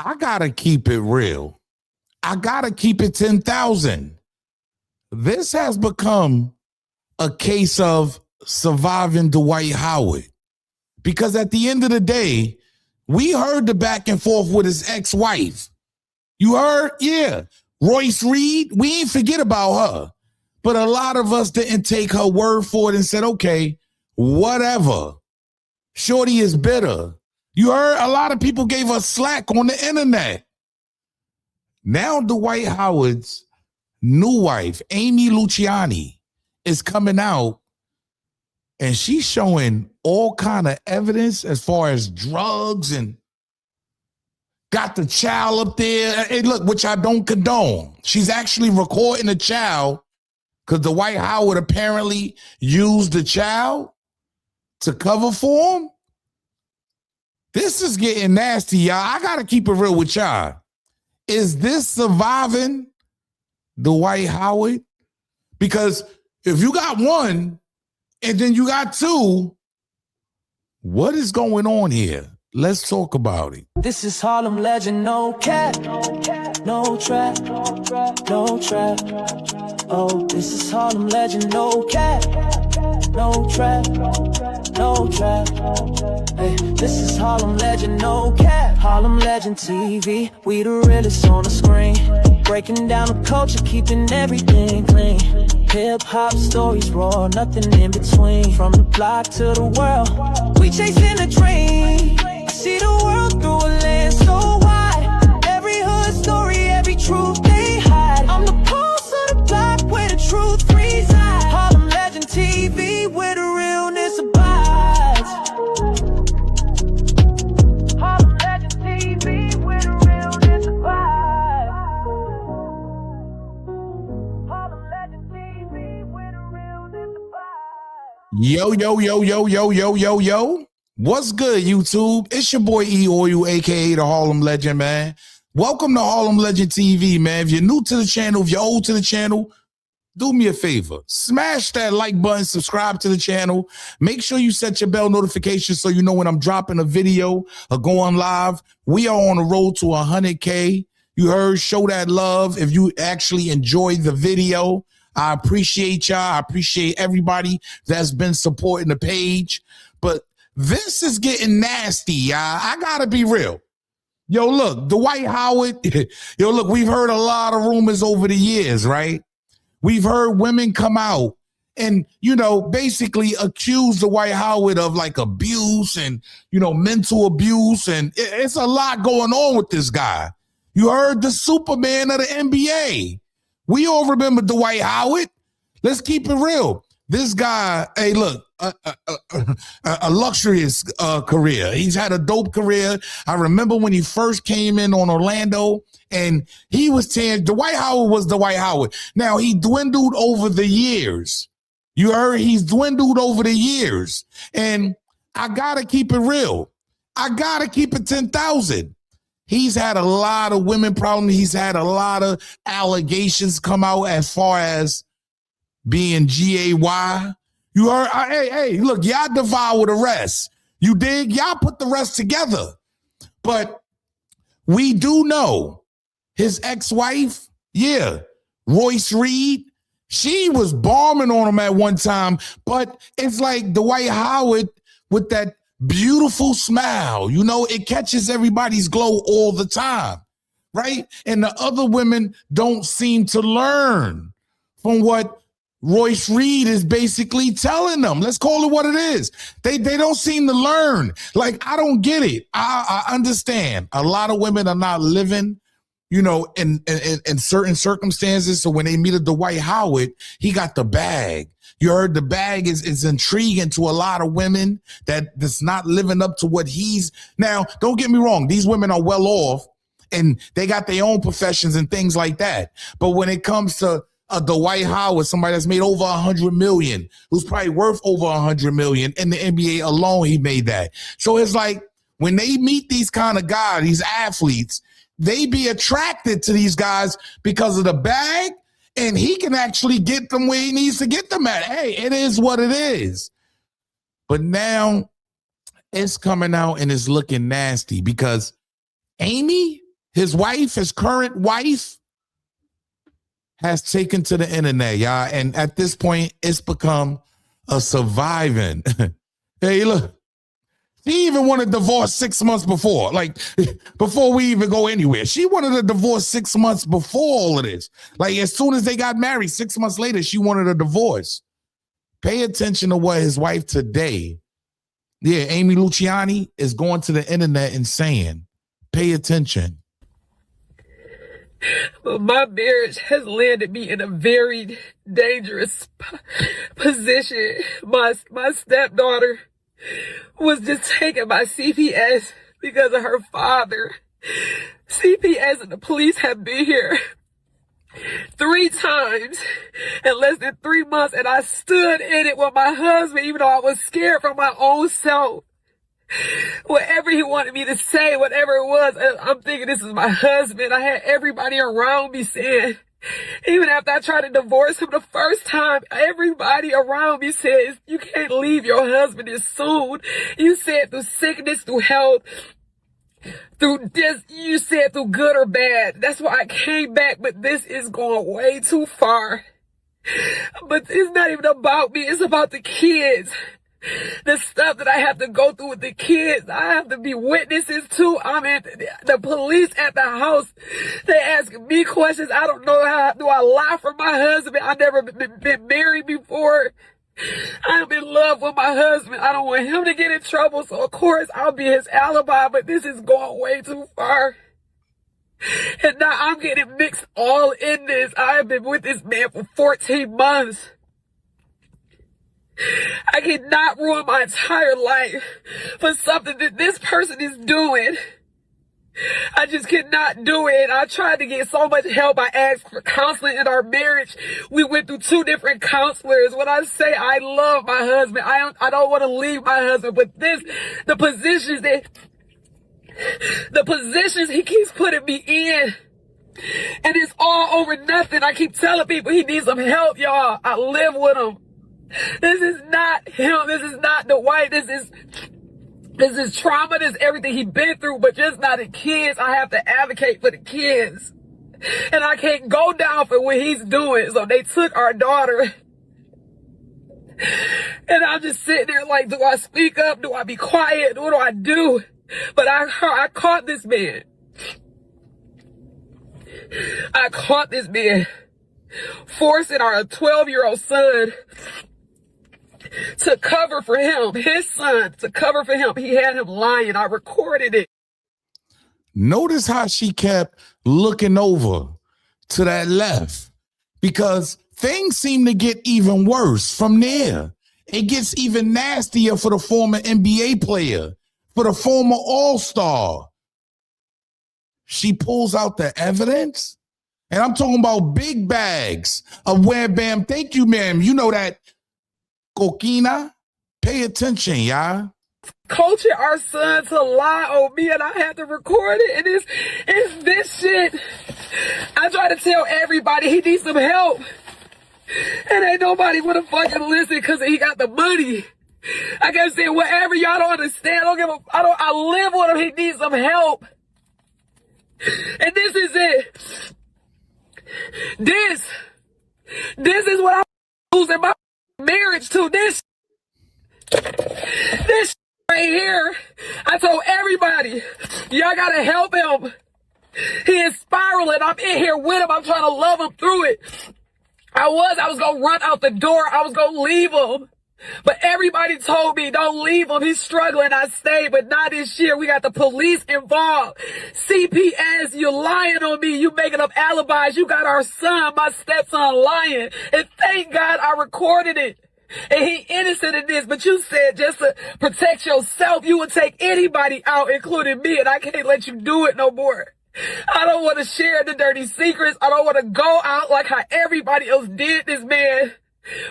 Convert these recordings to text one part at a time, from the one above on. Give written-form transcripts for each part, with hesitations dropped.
I gotta keep it real. I gotta keep it 10,000. This has become a case of surviving Dwight Howard. Because at the end of the day, we heard the back and forth with his ex-wife. You heard? Yeah. Royce Reed, we ain't forget about her. But a lot of us didn't take her word for it and said, okay, whatever. Shorty is bitter. You heard? A lot of people gave us slack on the internet. Now Dwight Howard's new wife, Amy Luciani, is coming out and she's showing all kind of evidence as far as drugs and got the child up there. Hey, look, which I don't condone. She's actually recording the child because Dwight Howard apparently used the child to cover for him. This is getting nasty, y'all. I got to keep it real with y'all. Is this surviving Dwight Howard? Because if you got one and then you got two, what is going on here? Let's talk about it. This is Harlem legend, no cap, no trap, no trap. Oh, this is Harlem legend, no cap, no trap, no trap. Hey, this is Harlem legend, no cap. Harlem legend TV, we the realest on the screen. Breaking down the culture, keeping everything clean. Hip-hop stories raw, nothing in between. From the block to the world, we chasing a dream. I see the world through a lens so wide. Every hood story, every truth they hide. I'm the pulse of the block where the truth resides. Harlem legend TV, where the realness abides. Harlem legend TV, where the realness abides. Harlem legend TV, where the realness abides. Yo, yo, yo, yo, yo, yo, yo, yo. What's good, YouTube? It's your boy E Oil, aka the Harlem Legend, man. Welcome to Harlem Legend TV, man. If you're new to the channel, if you're old to the channel, do me a favor. Smash that like button, subscribe to the channel. Make sure you set your bell notification so you know when I'm dropping a video or going live. We are on the road to 100K. You heard, show that love. If you actually enjoyed the video, I appreciate y'all. I appreciate everybody that's been supporting the page. But this is getting nasty, y'all. I gotta be real. Yo, look, Dwight Howard. Yo, look, we've heard a lot of rumors over the years, right? We've heard women come out and, basically accuse Dwight Howard of like abuse and, mental abuse. And it's a lot going on with this guy. You heard the Superman of the NBA. We all remember Dwight Howard. Let's keep it real. This guy, hey, look, a luxurious career. He's had a dope career. I remember when he first came in on Orlando and he was Dwight Howard was Dwight Howard. Now he dwindled over the years. You heard he's dwindled over the years. And I got to keep it real. I got to keep it 10,000. He's had a lot of women problems. He's had a lot of allegations come out as far as being GAY. You heard? Hey, look, y'all devour the rest. You dig? Y'all put the rest together. But we do know his ex-wife, Royce Reed, she was bombing on him at one time. But it's like Dwight Howard with that beautiful smile. It catches everybody's glow all the time, right? And the other women don't seem to learn from what Royce Reed is basically telling them. Let's call it what it is. They don't seem to learn. Like, I don't get it. I understand. A lot of women are not living, in certain circumstances. So when they meet a Dwight Howard, he got the bag. You heard the bag is intriguing to a lot of women that's not living up to what he's. Now, don't get me wrong. These women are well off and they got their own professions and things like that. But when it comes to Dwight Howard, somebody that's made over 100 million, who's probably worth over 100 million in the NBA alone, he made that. So it's like when they meet these kind of guys, these athletes, they be attracted to these guys because of the bag, and he can actually get them where he needs to get them at. Hey, it is what it is. But now it's coming out and it's looking nasty because Amy, His wife, his current wife, has taken to the internet, y'all. And at this point, it's become a surviving. Hey, look. She even wanted divorce 6 months before, like before we even go anywhere. She wanted a divorce 6 months before all of this. Like as soon as they got married, 6 months later, she wanted a divorce. Pay attention to what his wife today, Amy Luciani, is going to the internet and saying. Pay attention. My marriage has landed me in a very dangerous position. My stepdaughter was just taken by CPS because of her father. CPS and the police have been here 3 times in less than 3 months, and I stood in it with my husband, even though I was scared for my own self. Whatever he wanted me to say, whatever it was, I'm thinking this is my husband. I had everybody around me saying, even after I tried to divorce him the first time, everybody around me says, you can't leave your husband this soon. You said through sickness, through health, through this, you said through good or bad. That's why I came back, but this is going way too far. But it's not even about me, it's about the kids. The stuff that I have to go through with the kids, I have to be witnesses to. I'm at the police at the house. They ask me questions. I don't know how do I lie for my husband. I've never been married before. I'm in love with my husband. I don't want him to get in trouble. So of course I'll be his alibi, but this is going way too far. And now I'm getting mixed all in this. I have been with this man for 14 months. I cannot ruin my entire life for something that this person is doing. I just cannot do it. I tried to get so much help. I asked for counseling in our marriage. We went through 2 different counselors. When I say I love my husband, I don't want to leave my husband, but the positions he keeps putting me in, and it's all over nothing. I keep telling people he needs some help, y'all. I live with him. This is not him. This is not Dwight. This is trauma. This is everything he's been through, but just not the kids. I have to advocate for the kids. And I can't go down for what he's doing. So they took our daughter. And I'm just sitting there like, do I speak up? Do I be quiet? What do I do? But I caught this man. I caught this man forcing our 12-year-old son to cover for him, his son, to cover for him. He had him lying. I recorded it. Notice how she kept looking over to that left, because things seem to get even worse from there. It gets even nastier for the former NBA player, for the former All-Star. She pulls out the evidence, and I'm talking about big bags of wham bam. Thank you, ma'am. You know that coquina. Pay attention, y'all. Coaching our son to lie on me, and I had to record it. And it's this shit. I try to tell everybody he needs some help, and ain't nobody wanna fucking listen because he got the money. I kept saying whatever, y'all don't understand. I live with him. He needs some help, and this is it. This is what I'm losing my marriage to. This right here. I told everybody, y'all gotta help him. He is spiraling. I'm in here with him. I'm trying to love him through it. I was gonna run out the door. I was gonna leave him. But everybody told me, don't leave him. He's struggling. I stayed, but not this year. We got the police involved. CPS, you're lying on me. You making up alibis. You got our son, my stepson, lying. And thank God I recorded it. And he innocent in this, but you said just to protect yourself, you would take anybody out, including me, and I can't let you do it no more. I don't want to share the dirty secrets. I don't want to go out like how everybody else did this man.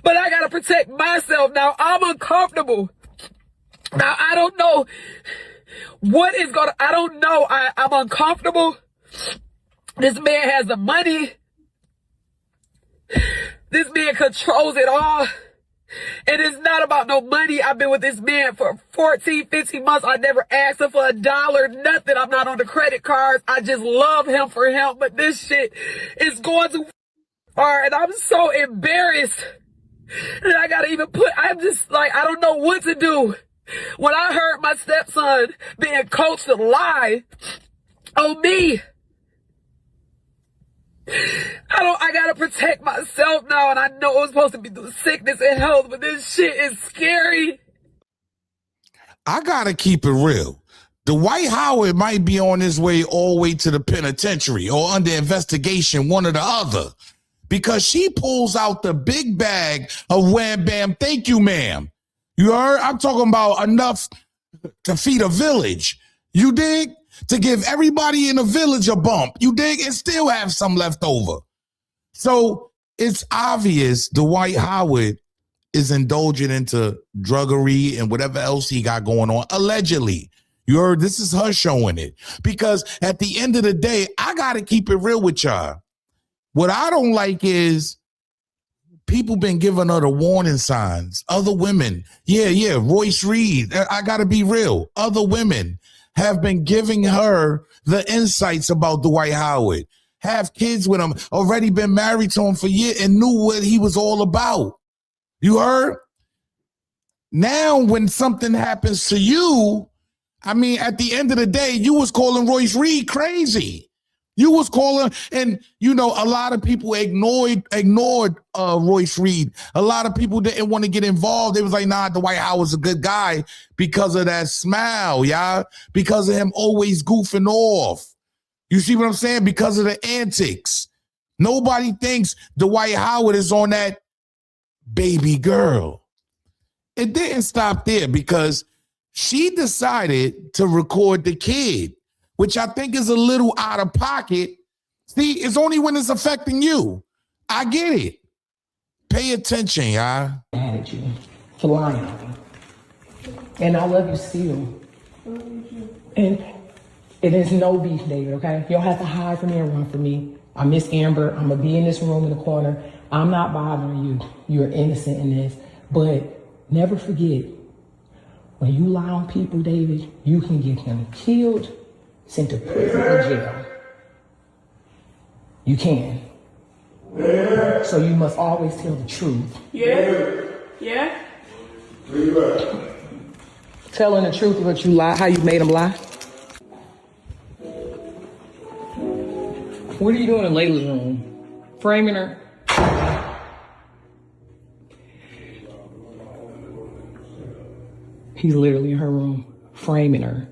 But I got to protect myself now. I'm uncomfortable. Now, I don't know what is going to, I don't know. I'm uncomfortable. This man has the money. This man controls it all. And it's not about no money. I've been with this man for 14, 15 months. I never asked him for a dollar, nothing. I'm not on the credit cards. I just love him for him. But this shit is going too far. And I'm so embarrassed that I gotta even I'm just like, I don't know what to do. When I heard my stepson being coached to lie on me, I gotta protect myself now, and I know it was supposed to be through sickness and health, but this shit is scary. I gotta keep it real. Dwight Howard might be on his way all the way to the penitentiary or under investigation, one or the other, because she pulls out the big bag of wham bam, thank you, ma'am. You heard? I'm talking about enough to feed a village. You dig? To give everybody in the village a bump. You dig? And still have some left over. So it's obvious Dwight Howard is indulging into druggery and whatever else he got going on, allegedly. You heard? This is her showing it. Because at the end of the day, I got to keep it real with y'all. What I don't like is people been giving her the warning signs. Other women, Royce Reed, I got to be real. Other women have been giving her the insights about Dwight Howard, have kids with him, already been married to him for years and knew what he was all about. You heard? Now, when something happens to you, I mean, at the end of the day, you was calling Royce Reed crazy. You was calling, and you know, a lot of people ignored Royce Reed. A lot of people didn't want to get involved. They was like, nah, Dwight Howard's a good guy because of that smile, y'all. Because of him always goofing off. You see what I'm saying? Because of the antics. Nobody thinks Dwight Howard is on that baby girl. It didn't stop there because she decided to record the kid, which I think is a little out of pocket. See, it's only when it's affecting you. I get it. Pay attention, y'all. Mad at you for lying on me. And I love you still. And it is no beef, David, okay? You don't have to hide from me and run from me. I miss Amber. I'm going to be in this room in the corner. I'm not bothering you. You're innocent in this. But never forget, when you lie on people, David, you can get them killed, sent to prison or jail. You can. Yeah. So you must always tell the truth. Yeah. Yeah. Telling the truth about you lie, how you made them lie. What are you doing in Layla's room? Framing her? He's literally in her room, framing her.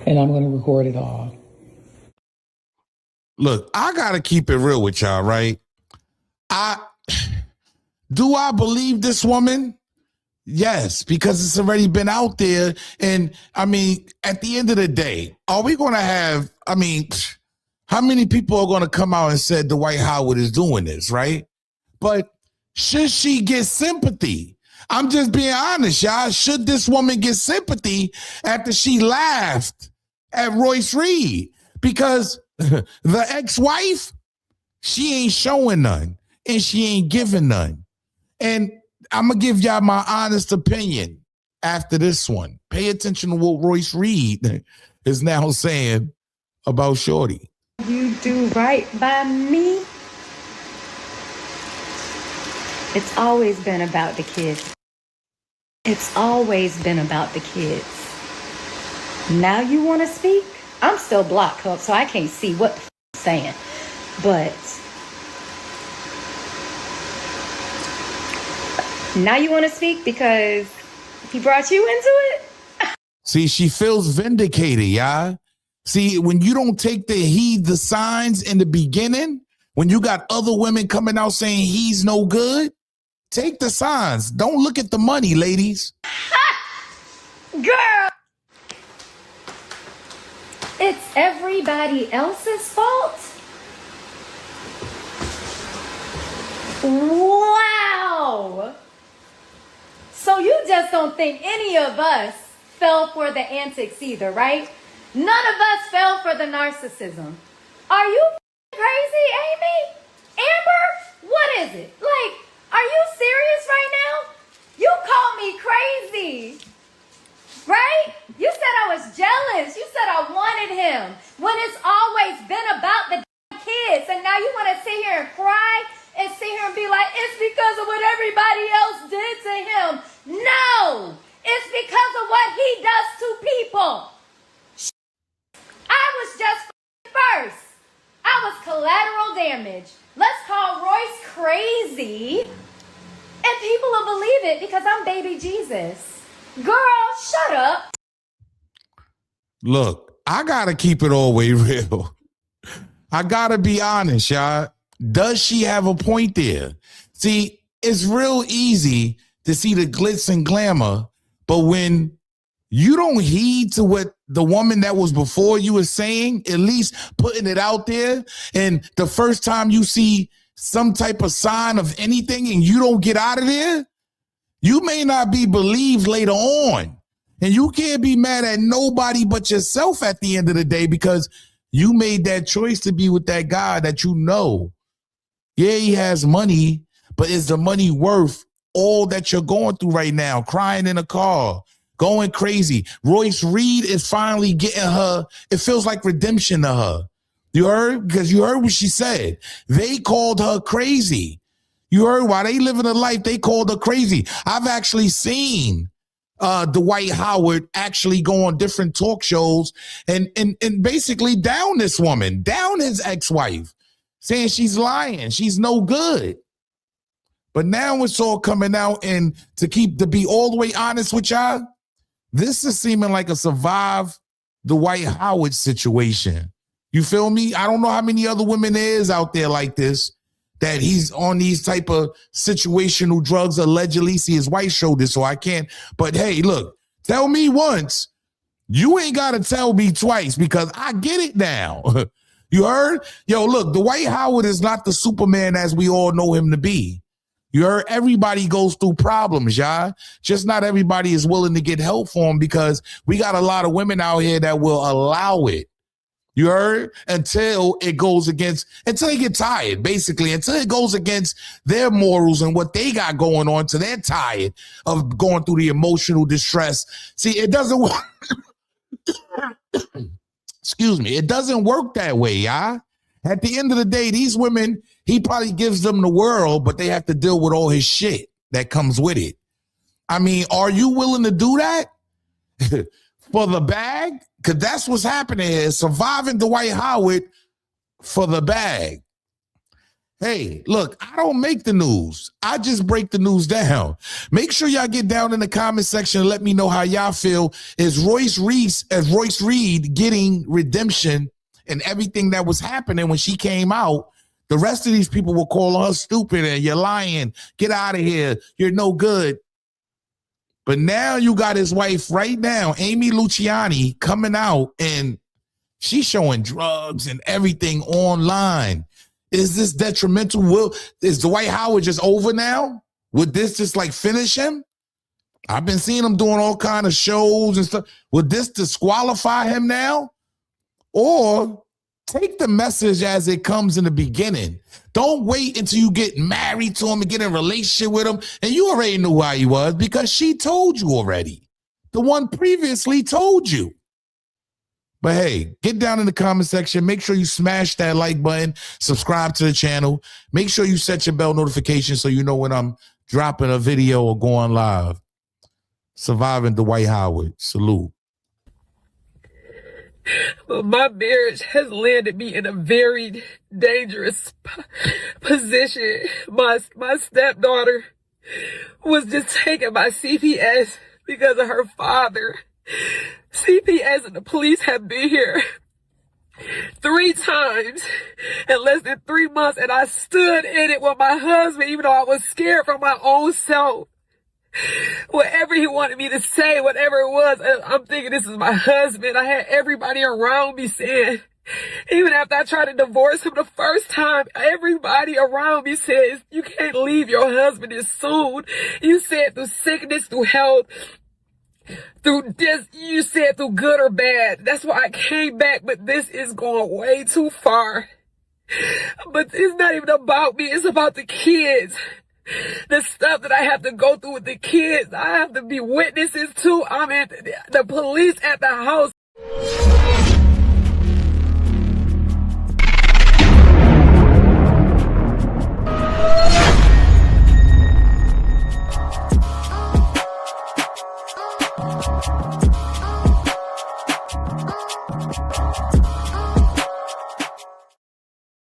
And I'm going to record it all. Look, I got to keep it real with y'all, right? Do I believe this woman? Yes, because it's already been out there. And I mean, at the end of the day, are we going to have, I mean, how many people are going to come out and say Dwight Howard is doing this, right? But should she get sympathy? I'm just being honest, y'all. Should this woman get sympathy after she laughed at Royce Reed? Because the ex-wife, she ain't showing none and she ain't giving none. And I'm going to give y'all my honest opinion after this one. Pay attention to what Royce Reed is now saying about Shorty. You do right by me. It's always been about the kids. It's always been about the kids. Now you want to speak? I'm still blocked up, so I can't see what the you're saying. But now you want to speak because he brought you into it? See, she feels vindicated, y'all. See, when you don't take the heed the signs in the beginning, when you got other women coming out saying he's no good, take the signs. Don't look at the money, ladies. Girl! It's everybody else's fault? Wow! So you just don't think any of us fell for the antics either, right? None of us fell for the narcissism. Are you crazy, Amy? Amber? What is it? Like, are you serious right now? You called me crazy, right? You said I was jealous. You said I wanted him when it's always been about the kids. And now you want to sit here and cry and sit here and be like, it's because of what everybody else did to him. No, it's because of what he does to people. I was just first. I was collateral damage. Let's call Royce crazy. And people will believe it because I'm baby Jesus. Girl, shut up. Look, I gotta keep it all way real. I gotta be honest, y'all. Does she have a point there? See, it's real easy to see the glitz and glamour, but when you don't heed to what the woman that was before you is saying, at least putting it out there, and the first time you see some type of sign of anything and you don't get out of there, you may not be believed later on. And you can't be mad at nobody but yourself at the end of the day because you made that choice to be with that guy that you know. Yeah, he has money, but is the money worth all that you're going through right now? Crying in a car, going crazy. Royce Reed is finally getting her. It feels like redemption to her. You heard? Because you heard what she said. They called her crazy. You heard while they living a life, they called her crazy. I've actually seen Dwight Howard actually go on different talk shows and basically down this woman, down his ex-wife, saying she's lying, she's no good. But now it's all coming out, and to be all the way honest with y'all, this is seeming like a survive Dwight Howard situation. You feel me? I don't know how many other women there is out there like this, that he's on these type of situational drugs allegedly. See, his wife showed this, so I can't. But hey, look, tell me once. You ain't got to tell me twice because I get it now. You heard? Yo, look, Dwight Howard is not the Superman as we all know him to be. You heard? Everybody goes through problems, y'all. Just not everybody is willing to get help for him because we got a lot of women out here that will allow it. You heard? Until they get tired, basically, until it goes against their morals and what they got going on, till they're tired of going through the emotional distress. See, it doesn't work. Excuse me. It doesn't work that way, y'all. At the end of the day, these women, he probably gives them the world, but they have to deal with all his shit that comes with it. I mean, are you willing to do that? For the bag? Because that's what's happening here. Surviving Dwight Howard for the bag. Hey, look, I don't make the news. I just break the news down. Make sure y'all get down in the comment section and let me know how y'all feel. Is Royce Reed getting redemption and everything that was happening when she came out? The rest of these people will call her stupid and you're lying. Get out of here. You're no good. But now you got his wife right now, Amy Luciani, coming out and she's showing drugs and everything online. Is this detrimental? Is Dwight Howard just over now? Would this just like finish him? I've been seeing him doing all kind of shows and stuff. Would this disqualify him now? Or take the message as it comes in the beginning. Don't wait until you get married to him and get in a relationship with him. And you already knew how he was because she told you already. The one previously told you. But hey, get down in the comment section. Make sure you smash that like button. Subscribe to the channel. Make sure you set your bell notification so you know when I'm dropping a video or going live. Surviving Dwight Howard. Salute. But my marriage has landed me in a very dangerous position. My stepdaughter was just taken by CPS because of her father. CPS and the police have been here 3 times in less than 3 months, and I stood in it with my husband, even though I was scared for my own self. Whatever he wanted me to say, whatever it was, I'm thinking this is my husband. I had everybody around me saying, even after I tried to divorce him the first time, everybody around me says, you can't leave your husband this soon. You said through sickness, through health, through this, you said through good or bad. That's why I came back, but this is going way too far. But it's not even about me. It's about the kids. The stuff that I have to go through with the kids. I have to be witnesses to. I'm at the police at the house.